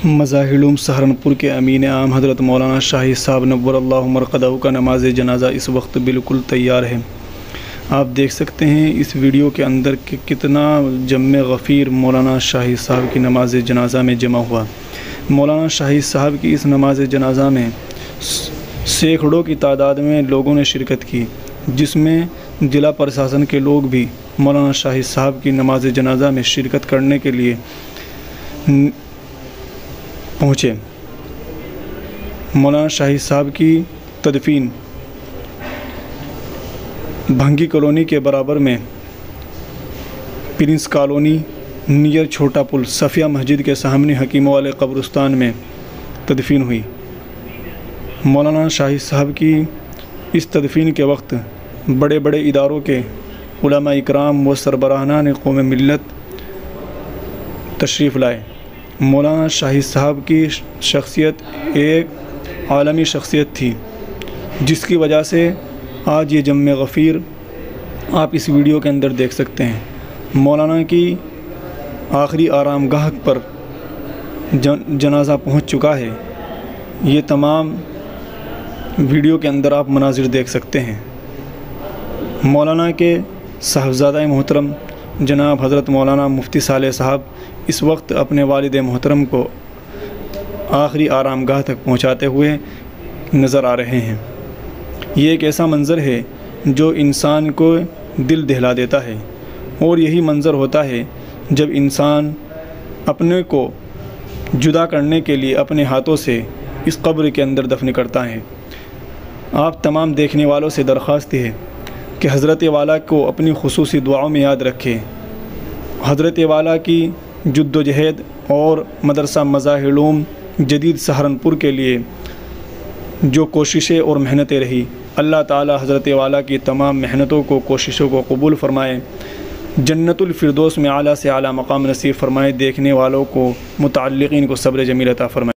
مظاہر سہارنپور کے امین عام حضرت مولانا شاہی صاحب نور اللہ مرقدہ کا نماز جنازہ اس وقت بالکل تیار ہے۔ آپ دیکھ سکتے ہیں اس ویڈیو کے اندر کہ کتنا جم غفیر مولانا شاہی صاحب کی نماز جنازہ میں جمع ہوا۔ مولانا شاہی صاحب کی اس نماز جنازہ میں سینکڑوں کی تعداد میں لوگوں نے شرکت کی، جس میں ضلع پرشاسن کے لوگ بھی مولانا شاہی صاحب کی نماز جنازہ میں شرکت کرنے کے لیے پہنچے۔ مولانا شاہی صاحب کی تدفین بھنگی کالونی کے برابر میں پرنس کالونی نیئر چھوٹا پل صفیہ مسجد کے سامنے حکیموں والے قبرستان میں تدفین ہوئی۔ مولانا شاہی صاحب کی اس تدفین کے وقت بڑے بڑے اداروں کے علماء اکرام و سربراہان قوم ملت تشریف لائے۔ مولانا شاہی صاحب کی شخصیت ایک عالمی شخصیت تھی، جس کی وجہ سے آج یہ جم غفیر آپ اس ویڈیو کے اندر دیکھ سکتے ہیں۔ مولانا کی آخری آرام گاہ پر جنازہ پہنچ چکا ہے۔ یہ تمام ویڈیو کے اندر آپ مناظر دیکھ سکتے ہیں۔ مولانا کے صاحبزادہ محترم جناب حضرت مولانا مفتی صالح صاحب اس وقت اپنے والد محترم کو آخری آرام گاہ تک پہنچاتے ہوئے نظر آ رہے ہیں۔ یہ ایک ایسا منظر ہے جو انسان کو دل دہلا دیتا ہے، اور یہی منظر ہوتا ہے جب انسان اپنے کو جدا کرنے کے لیے اپنے ہاتھوں سے اس قبر کے اندر دفن کرتا ہے۔ آپ تمام دیکھنے والوں سے درخواست ہے کہ حضرت والا کو اپنی خصوصی دعاؤں میں یاد رکھیں۔ حضرت والا کی جد و جہد اور مدرسہ مظاہر علوم جدید سہارنپور کے لیے جو کوششیں اور محنتیں رہی، اللہ تعالی حضرت والا کی تمام محنتوں کو کوششوں کو قبول فرمائے، جنت الفردوس میں اعلیٰ سے اعلیٰ مقام نصیب فرمائے، دیکھنے والوں کو متعلقین کو صبر جمیل عطا فرمائے۔